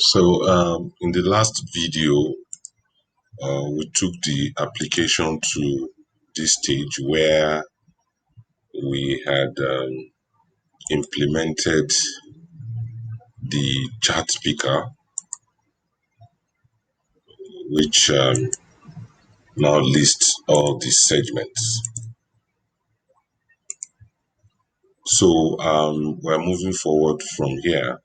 In the last video, we took the application to this stage where we had implemented the ChartPicker, which now lists all the segments. We're moving forward from here.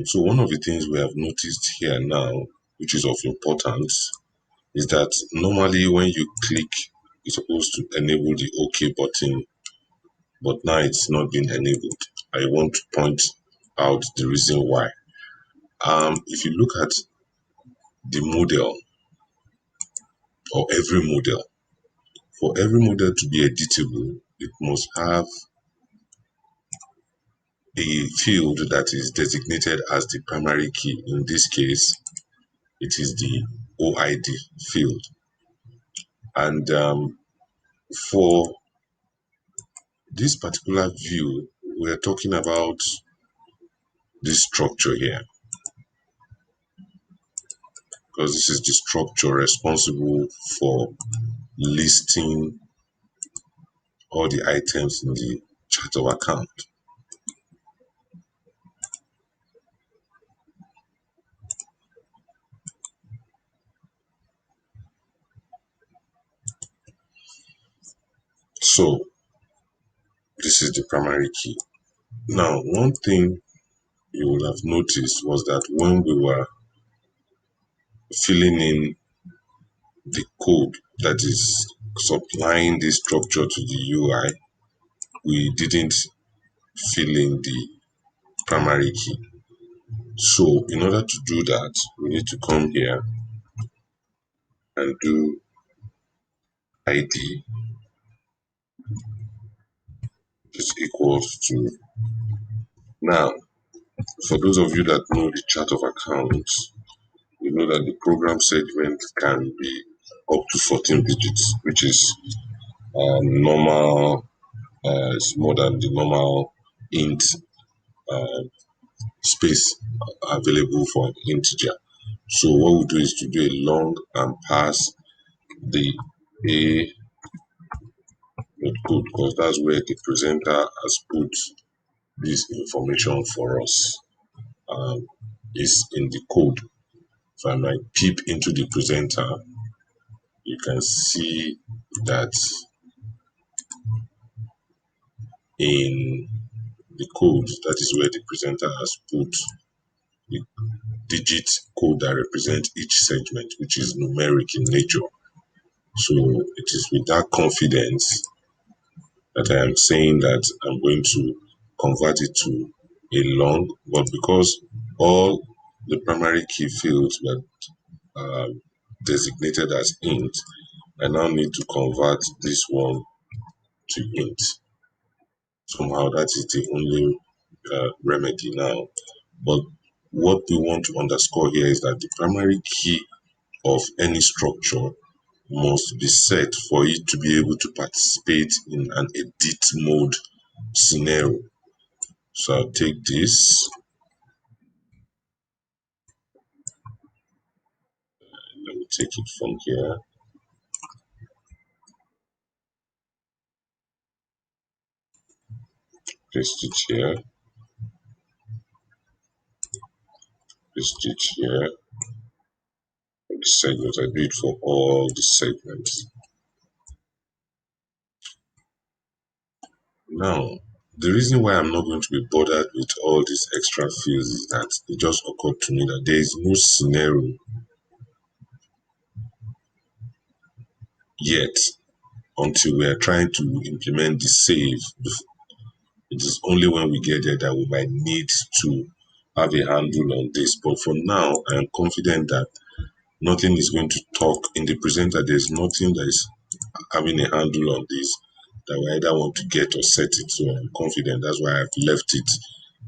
So one of the things we have noticed here now, which is of importance, is that normally when you click, you're supposed to enable the OK button, but now it's not been enabled. I want to point out the reason why. If you look at the model, or every model, for every model to be editable, it must have a field that is designated as the primary key. In this case, it is the OID field. And for this particular view, we're talking about this structure here, because this is the structure responsible for listing all the items in the chart of account. So this is the primary key. Now, one thing you will have noticed was that when we were filling in the code that is supplying this structure to the UI, we didn't fill in the primary key. So in order to do that, we need to come here and do ID, which is equals to. Now, for those of you that know the chart of accounts, you know that the program segment can be up to 14 digits, which is normal. It's more than the normal int space available for an integer. So what we do is to do a long and pass the A code, because that's where the presenter has put this information for us. Is in the code. If I might peep into the presenter, you can see that in the code, that is where the presenter has put the digit code that represents each segment, which is numeric in nature. So it is with that confidence that I am saying that I'm going to convert it to a long, but because all the primary key fields were designated as int, I now need to convert this one to int. Somehow that is the only remedy now. But what we want to underscore here is that the primary key of any structure must be set for it to be able to participate in an edit mode scenario. So I'll take this. Let me take it from here. Paste it here. Paste it here. The segments, I do it for all the segments. Now, the reason why I'm not going to be bothered with all these extra fields is that it just occurred to me that there is no scenario yet until we are trying to implement the save. It is only when we get there that we might need to have a handle on this. But for now, I am confident that nothing is going to talk in the presenter. There's nothing that is having a handle on this that we either want to get or set it. So I'm confident. That's why I've left it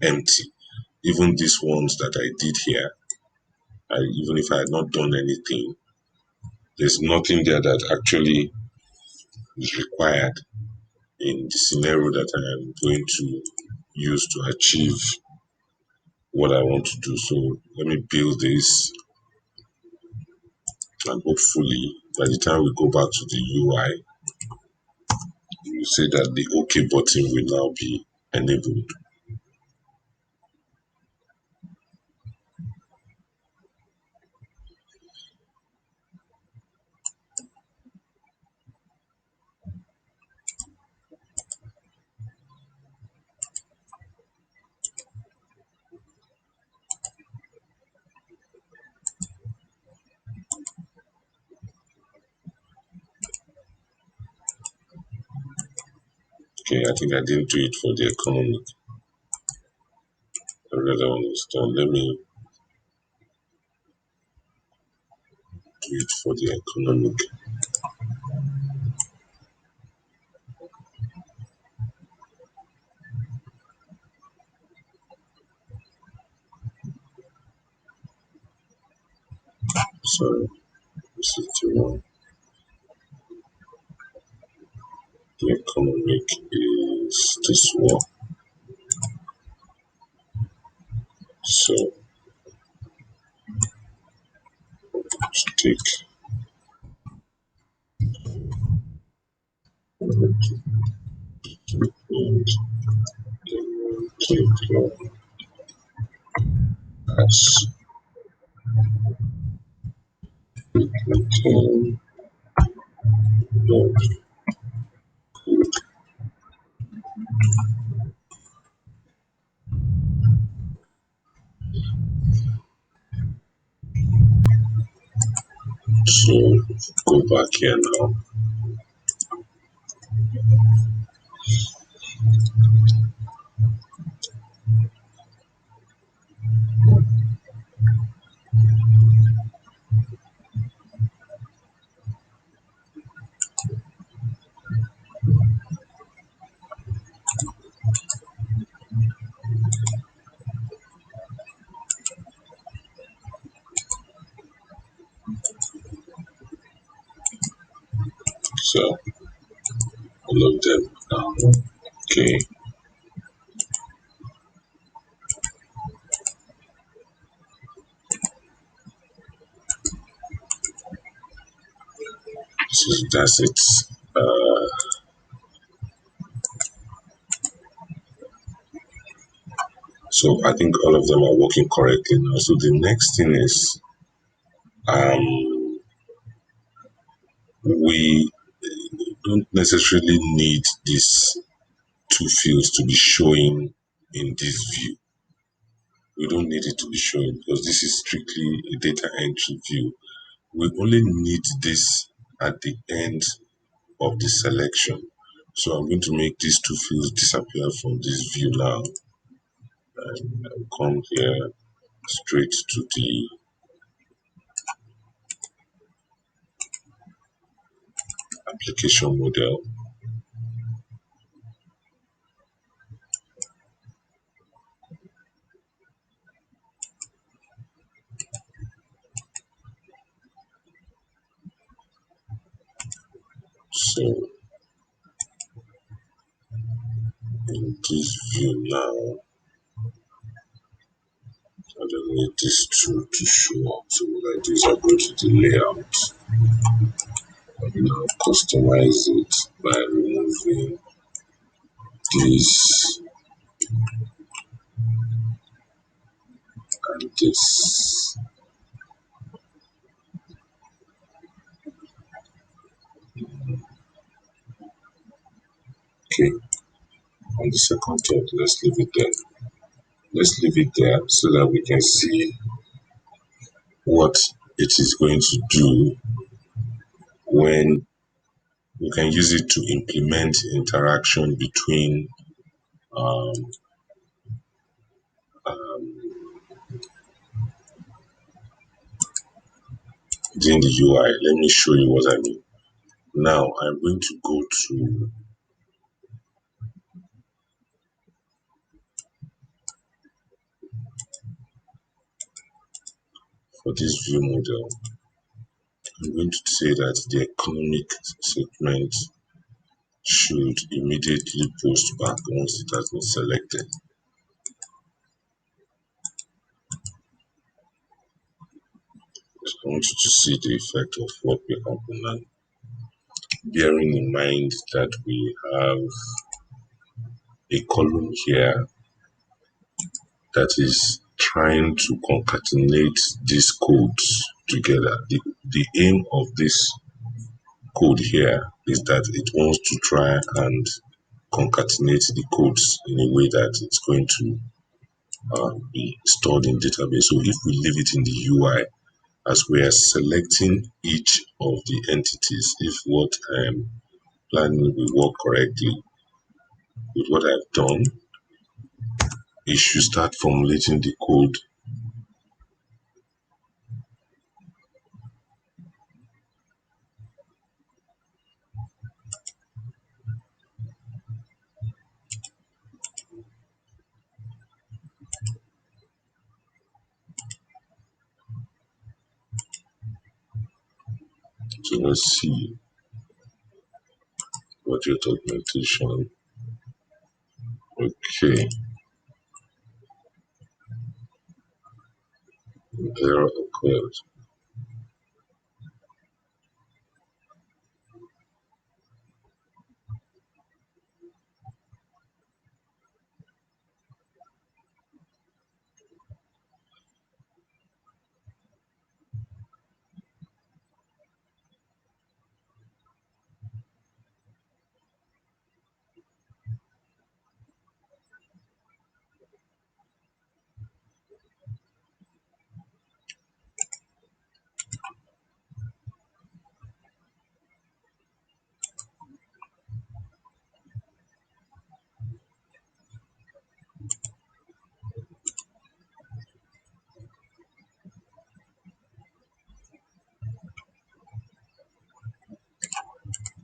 empty. Even these ones that I did here, even if I had not done anything, there's nothing there that actually is required in the scenario that I am going to use to achieve what I want to do. So let me build this, and hopefully by the time we go back to the UI, you see that the OK button will now be enabled. Okay, I think I didn't do it for the economic. The other one is done. Let me do it for the economic. So this is the one. The economic is this one. So let's take and take as return dot code. So go back here now. So all of them now. Okay. So that's it. So I think all of them are working correctly now. So the next thing is we don't necessarily need these two fields to be showing in this view. We don't need it to be showing because this is strictly a data entry view. We only need this at the end of the selection. So I'm going to make these two fields disappear from this view now. And I'll come here straight to the application model. So in this view now, I don't need this two to show up. So what I do is I go to the layout. I will now customize it by removing this and this. Okay, on the second thought, let's leave it there. Let's leave it there so that we can see what it is going to do when we can use it to implement interaction between um, within the UI. Let me show you what I mean. Now I'm going to go to for this view model. I'm going to say that the economic segment should immediately post back once it has been selected. I want you to see the effect of what will happen, and bearing in mind that we have a column here that is trying to concatenate these codes together. The aim of this code here is that it wants to try and concatenate the codes in a way that it's going to be stored in database. So if we leave it in the UI, as we are selecting each of the entities, if what I am planning will work correctly with what I've done, it should start formulating the code. So let's see what your documentation. Okay, error occurred.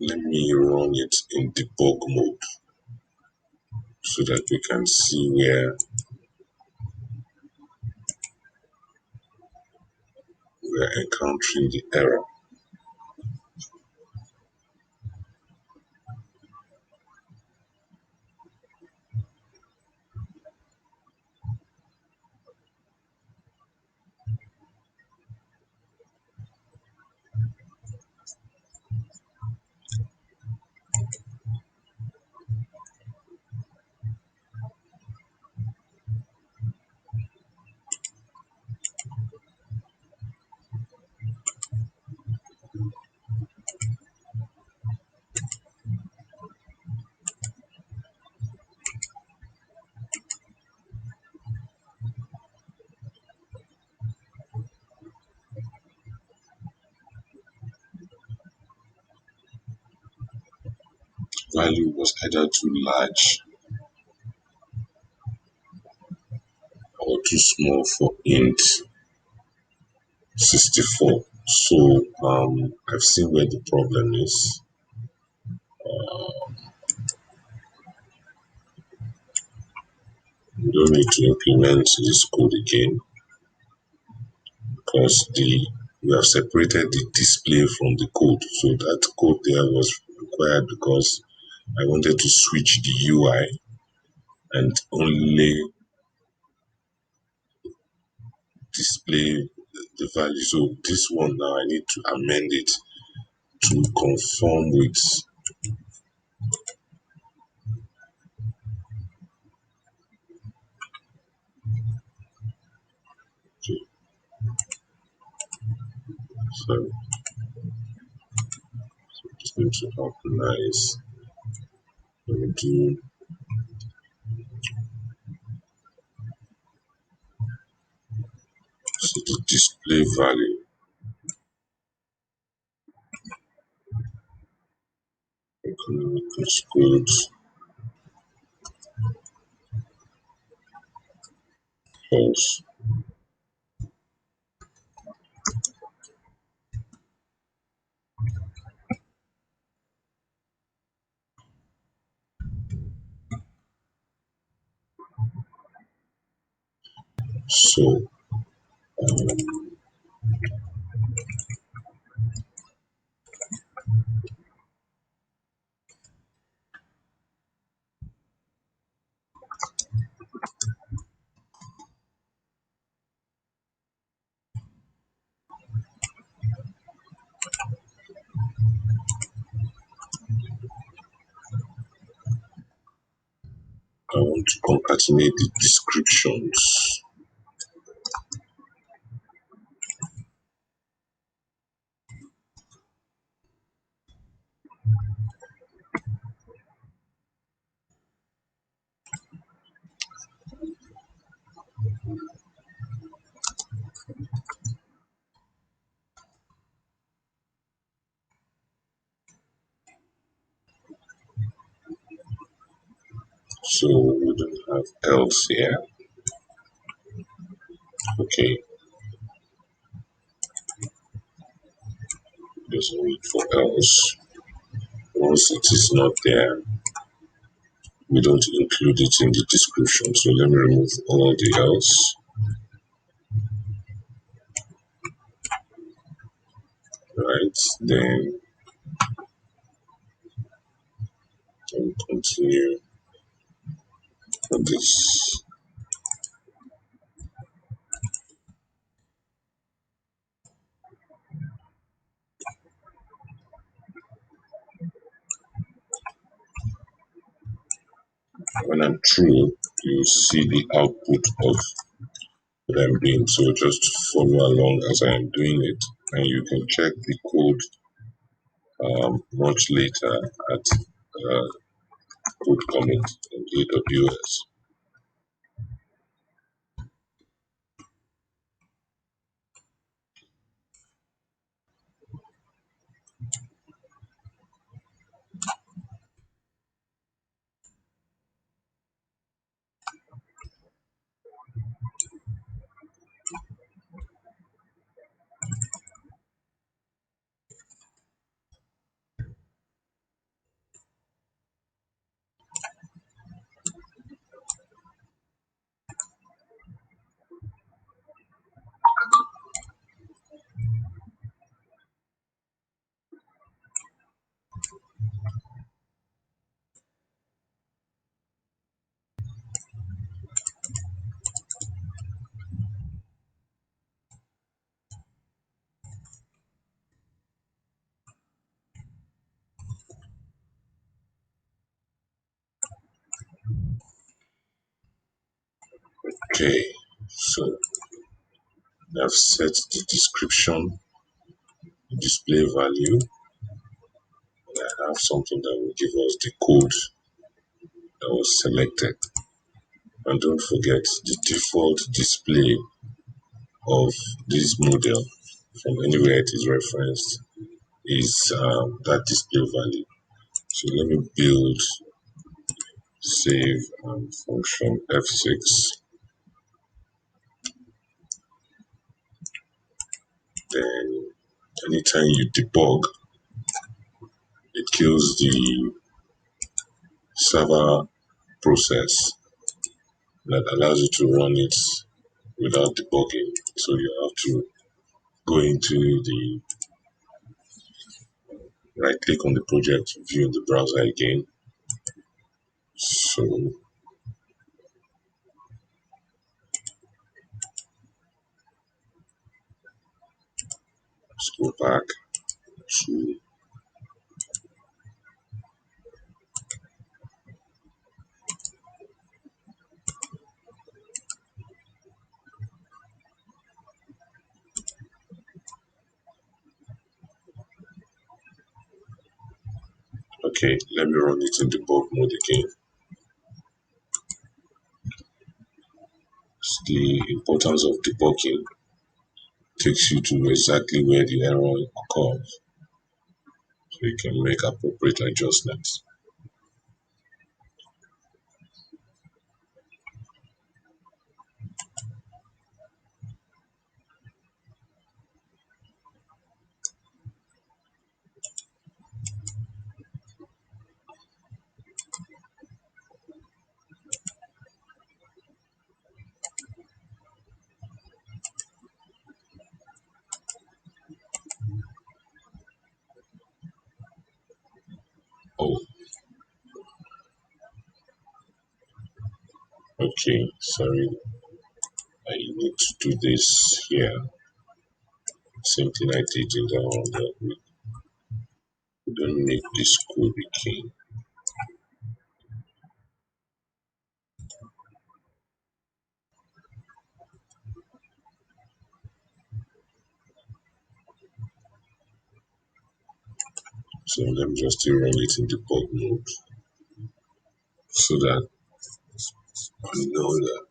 Let me run it in debug mode so that we can see where we're encountering the error. Value was either too large or too small for int 64. So I've seen where the problem is. We don't need to implement this code again because we have separated the display from the code. So that code there was required because I wanted to switch the UI and only display the value. So this one now I need to amend it to conform with. So just need to organize. Let me do so the display value economical schools false. So I want to concatenate the descriptions. So we don't have else here. Okay, there's no need for else. Once it is not there, we don't include it in the description. So let me remove all the else. Right, then I'll continue for this. When I'm through, you see the output of what I'm doing. So just follow along as I am doing it, and you can check the code much later at code comment in AWS. Okay, so I've set the description, display value, and I have something that will give us the code that was selected. And don't forget the default display of this model from anywhere it is referenced is that display value. So let me build save function F6. Then anytime you debug, it kills the server process that allows you to run it without debugging. So you have to go into the right click on the project, view in the browser again. So let's go back to, okay, let me run it in debug mode again. The importance of debugging takes you to exactly where the error occurs so you can make appropriate adjustments. Oh, okay, sorry, I need to do this here. Same thing I did in the other. We don't need this code again. So let me just still run it in debug mode so that I know that.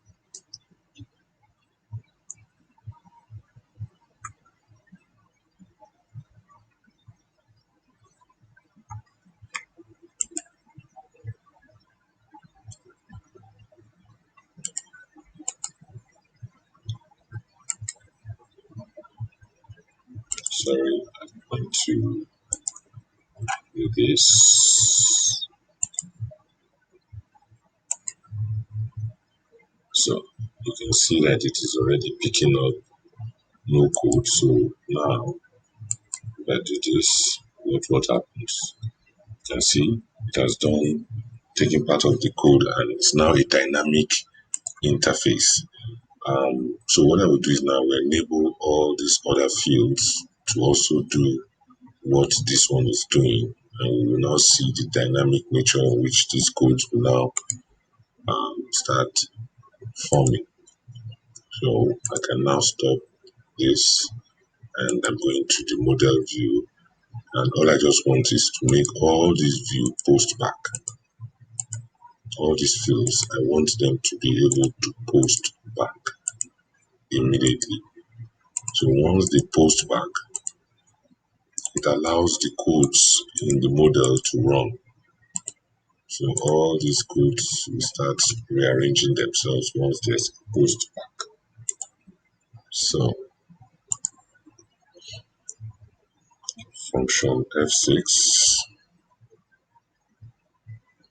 Sorry, I'm going to do this. So you can see that it is already picking up no code. So now if I do this, what happens? You can see it has done taking part of the code and it's now a dynamic interface. So what I will do is now we enable all these other fields to also do what this one is doing, and we will now see the dynamic nature in which these codes will now start forming. So I can now stop this and I'm going to the model view, and all I just want is to make all these view post back. All these fields, I want them to be able to post back immediately. So once they post back, it allows the codes in the model to run. So all these codes will start rearranging themselves once they're post back. So function F6.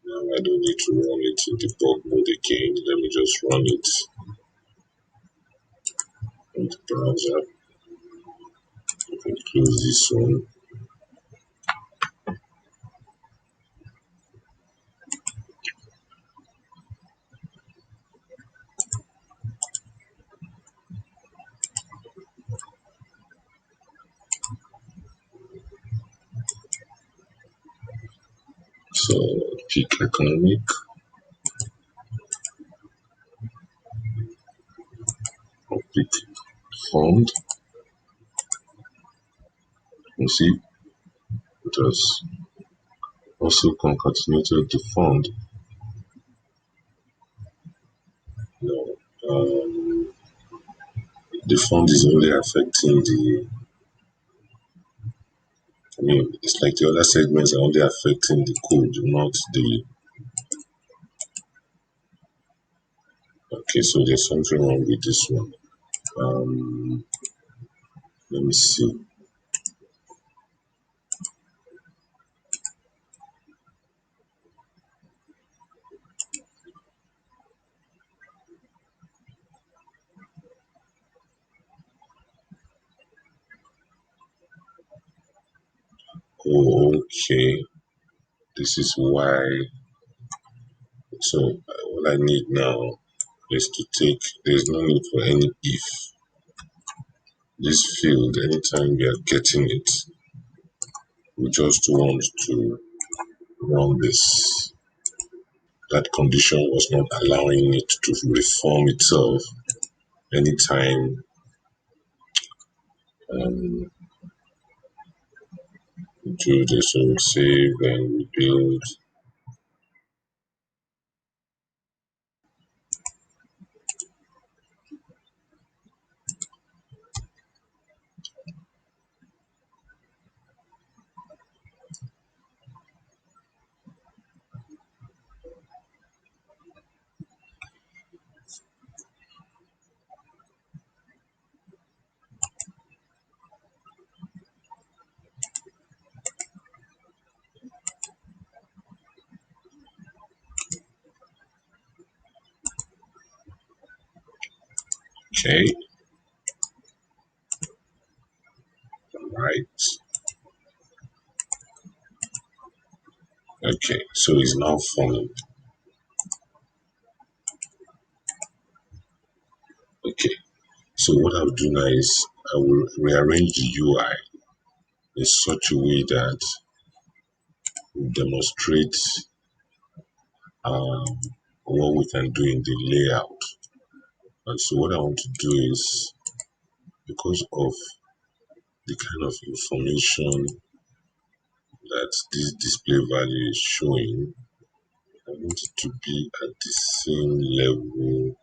Now I don't need to run it in debug mode again. Let me just run it in the browser. I can close this one. So pick economic, or pick fund. You see, it has also concatenated the fund. No, the fund is only affecting the, I mean, it's like the other segments are only affecting the code, not the, okay, so there's something wrong with this one. Let me see. Oh, okay. This is why. So what I need now is to take, there's no need for any if. This field, anytime we are getting it, we just want to run this. That condition was not allowing it to reform itself anytime we do this. So we save and we build. Okay, right. Okay, so it's now forming. Okay, so what I'll do now is I will rearrange the UI in such a way that we demonstrate um, what we can do in the layout. And so what I want to do is, because of the kind of information that this display value is showing. I want it to be at the same level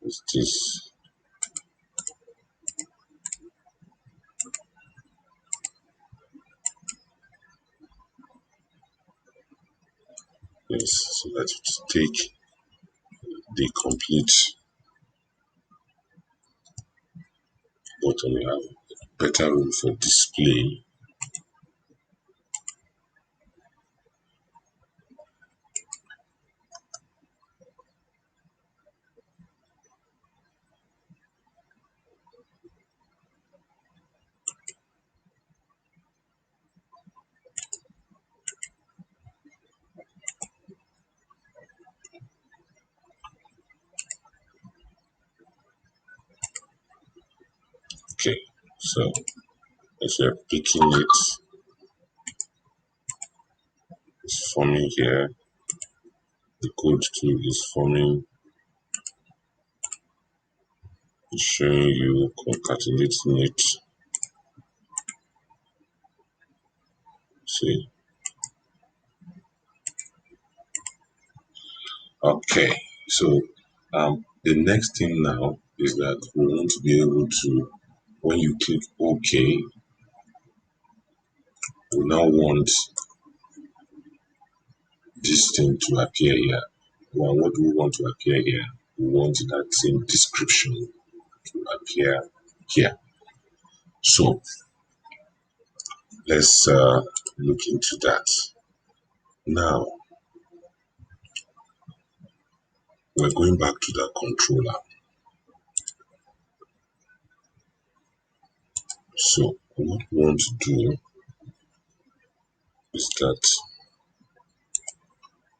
as this. Yes, so that it take the complete button. You have better room for display. Okay, so as you're picking it, it's forming here. The code too is forming, it's showing you concatenating it. See, okay, so the next thing now is that we want to be able to, when you click OK, we now want this thing to appear here. Well, what do we want to appear here? We want that same description to appear here. So let's look into that. Now we're going back to the controller. So what we want to do is that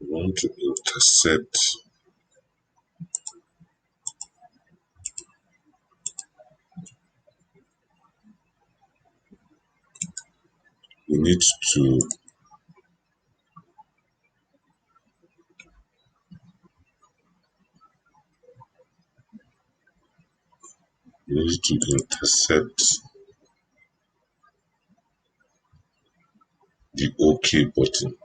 we want to intercept, we need to intercept the OK button.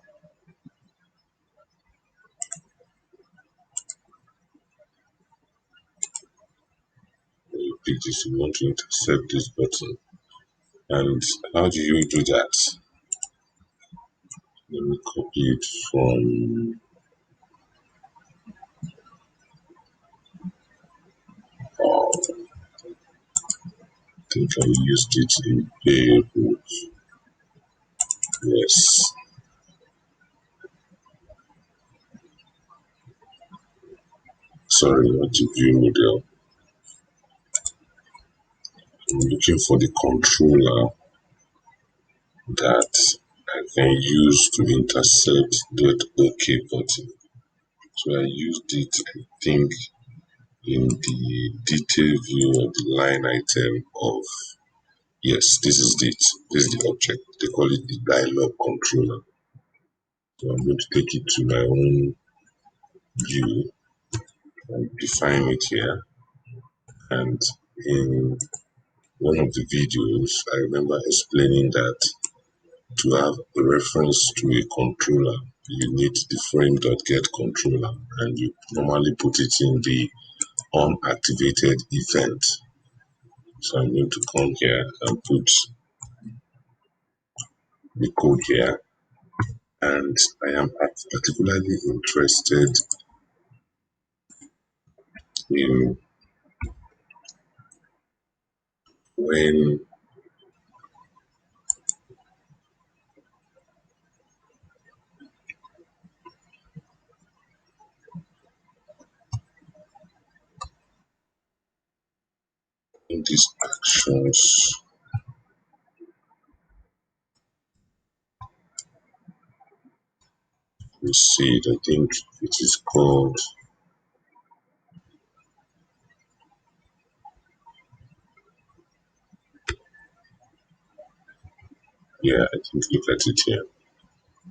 When you pick this, you want to intercept this button. And how do you do that? Let me copy it from, I think I used it in variables. Yes. Sorry, not the view model. I'm looking for the controller that I can use to intercept that OK button. So I used it, I think, in the detail view of the line item of, yes, this is it. This is the object. They call it the dialog controller. So I'm going to take it to my own view and define it here. And in one of the videos, I remember explaining that to have a reference to a controller, you need the frame.get controller, and you normally put it in the unactivated event. So I'm going to come here and put the code here, and I am particularly interested in when in these actions we see it. I think it is called, yeah, I think look at it here.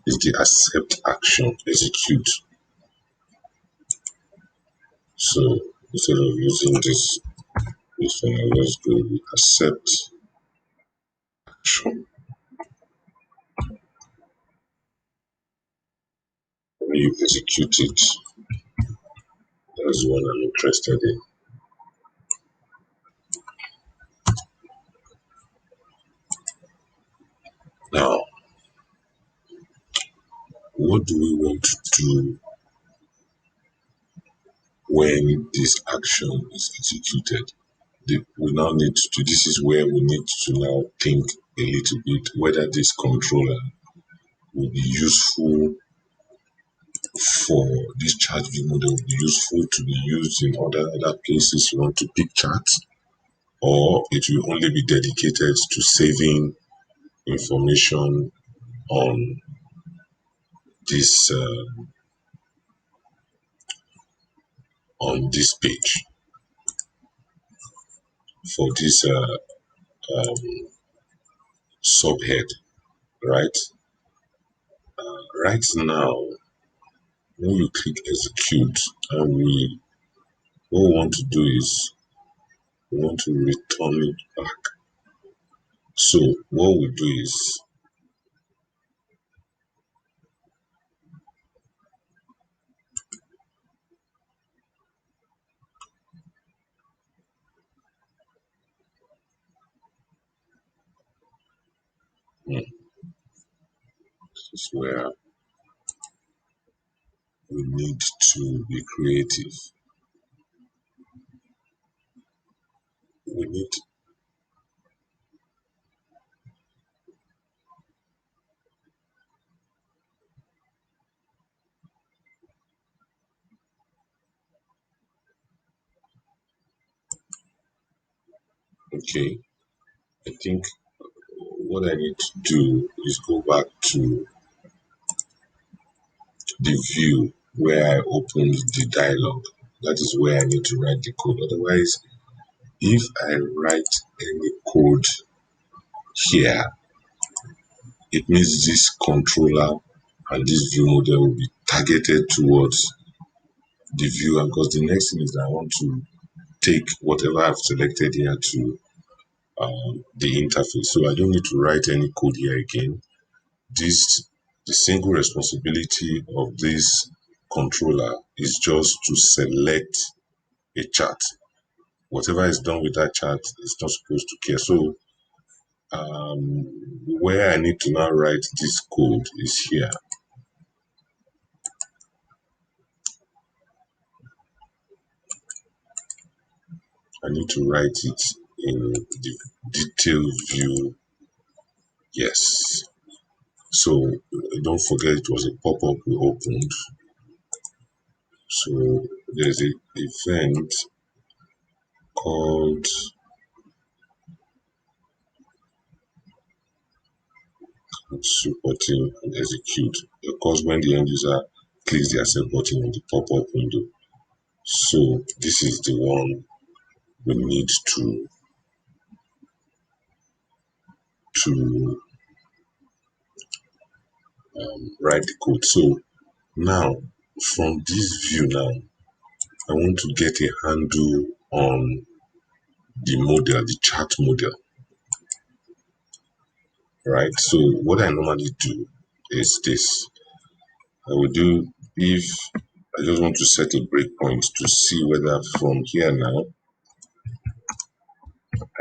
It's the accept action execute. So instead of using this, we this one. I'll just go with accept action. When you execute it, that's the one I'm interested in. Now, what do we want to do when this action is executed? We now need to, this is where we need to now think a little bit whether this controller will be useful for this chart view model, will be useful to be used in other places you want to pick charts, or it will only be dedicated to saving information on this page for this subhead, right? Right now, when you click execute, and what we want to do is we want to return it back. So what we do is this is where we need to be creative. We need, okay, I think what I need to do is go back to the view where I opened the dialog. That is where I need to write the code. Otherwise, if I write any code here, it means this controller and this view model will be targeted towards the viewer, because the next thing is that I want to take whatever I've selected here to the interface. So I don't need to write any code here again. The single responsibility of this controller is just to select a chart. Whatever is done with that chart is not supposed to care. So where I need to now write this code is here. I need to write it in the detail view. Yes. So don't forget it was a pop-up we opened. So there's an event called supporting and execute. Of course, when the end user clicks the accept button on the pop-up window. So this is the one we need to write the code. So now from this view now, I want to get a handle on the model, the chart model, right? So what I normally do is this. I will do, if I just want to set a breakpoint to see whether from here now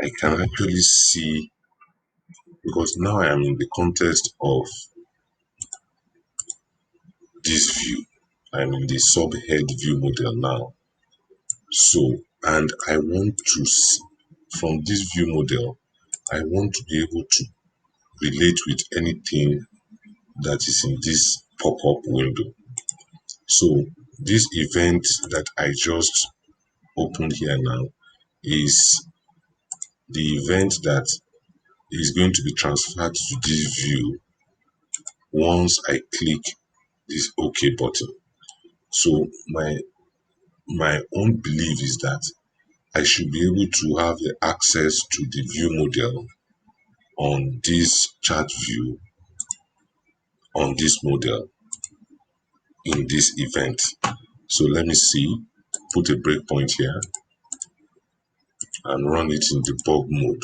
I can actually see, because now I am in the context of this view. I'm in the subhead view model now. So, and I want to see, from this view model, I want to be able to relate with anything that is in this pop-up window. So this event that I just opened here now is the event that is going to be transferred to this view once I click this OK button. So my own belief is that I should be able to have the access to the view model on this chart view, on this model, in this event. So let me see, put a breakpoint here. and run it in debug mode.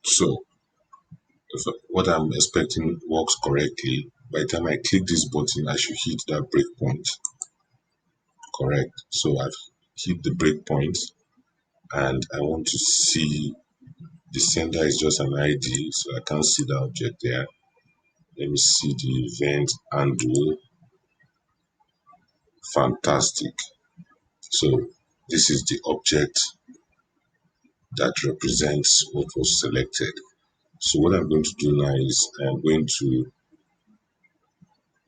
So if what I'm expecting works correctly, by the time I click this button, I should hit that breakpoint. Correct. So I've hit the breakpoint, and I want to see the sender is just an ID, so I can't see the object there. Let me see the event handle. Fantastic. So this is the object that represents what was selected. So what I'm going to do now is I'm going to,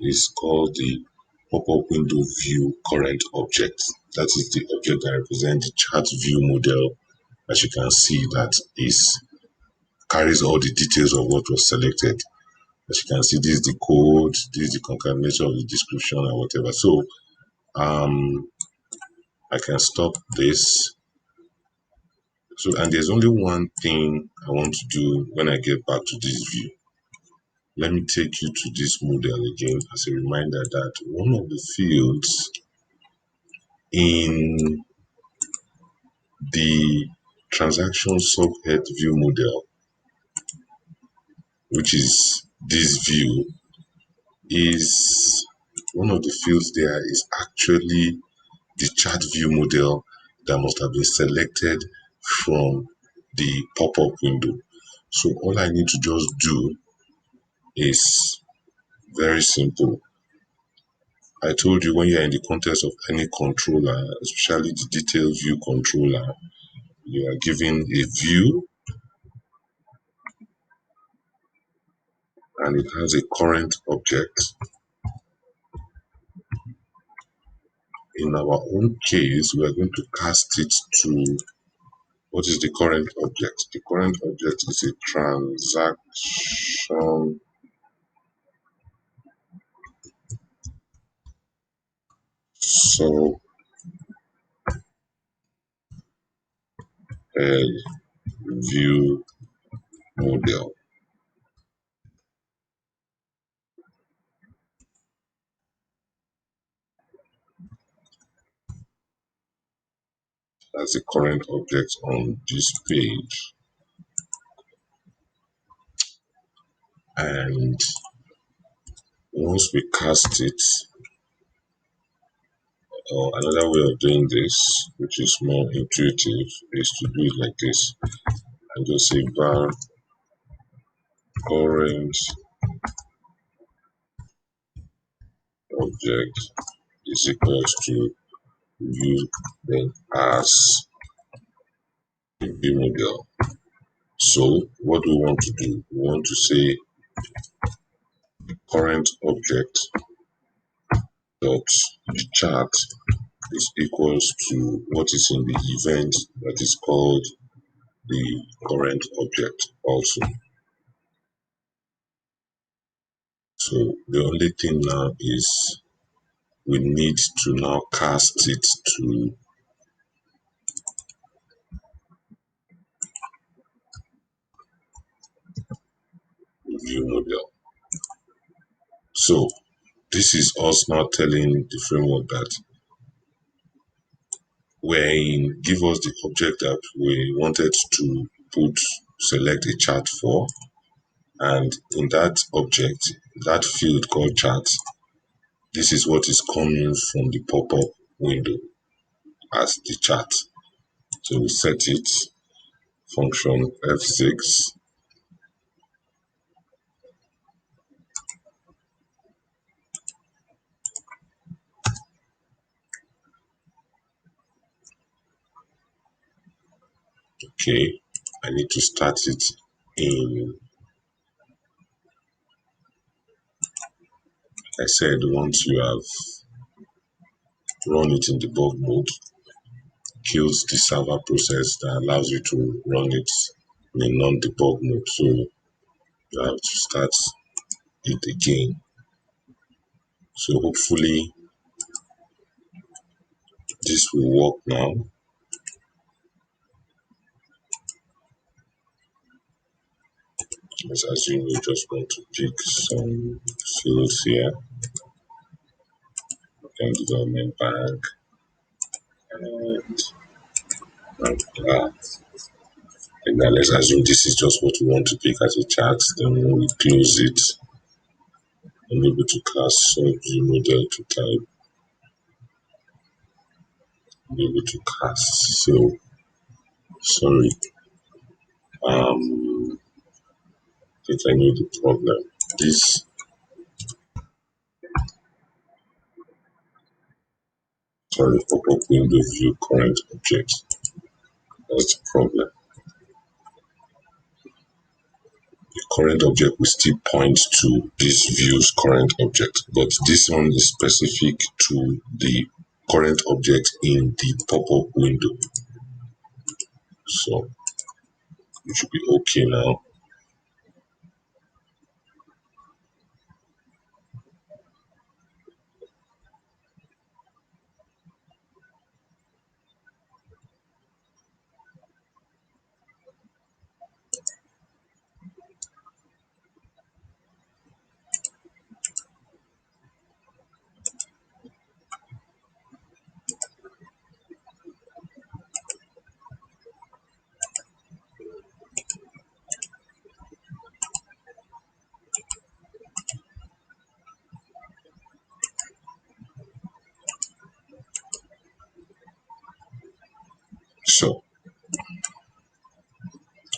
is called the pop-up window view current object. That is the object that represents the chart view model. As you can see, that is carries all the details of what was selected. As you can see, this is the code, this is the concatenation of the description and whatever. So I can stop this. So, and there's only one thing I want to do when I get back to this view. Let me take you to this model again as a reminder that one of the fields in the transaction subhead view model, which is this view, is one of the fields there is actually the chart view model that must have been selected from the pop-up window. So all I need to just do is very simple. I told you when you're in the context of any controller, especially the detail view controller, you are given a view and it has a current object. In our own case, we are going to cast it to what is the current object? The current object is a transaction subhead view model. That's the current object on this page. And once we cast it, or another way of doing this, which is more intuitive, is to do it like this and just say var current object is equals to view then as the view model. So what do we want to do? We want to say current object dot the chart is equals to what is in the event that is called the current object also. So the only thing now is we need to now cast it to view model. So this is us now telling the framework that when give us the object that we wanted to put select a chart for, and in that object, that field called chart, this is what is coming from the pop-up window as the chart. So we set it function F6. Okay, I need to start it in, I said, once you have run it in debug mode, kills the server process that allows you to run it in a non-debug mode. So you have to start it again. So hopefully this will work now. Let's assume we're just going to pick some fields here. And development bank and that. And now let's assume this is just what we want to pick as a chart. Then when we close it, I'm able to cast sub model to type, I'm able to cast. So sorry, I think I know the problem. This, sorry, pop-up window view current object. That's the problem. The current object will still point to this view's current object, but this one is specific to the current object in the pop-up window. So it should be okay now.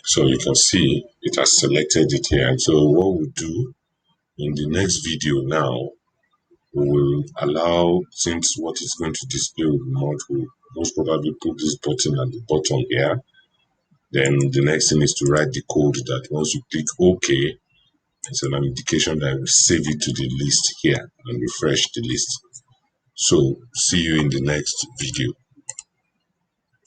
So you can see it has selected it here. And so what we'll do in the next video now, we will allow, since what is going to display will be more, we'll most probably put this button at the bottom here. Then the next thing is to write the code that once you click OK, it's an indication that I will save it to the list here and refresh the list. So see you in the next video.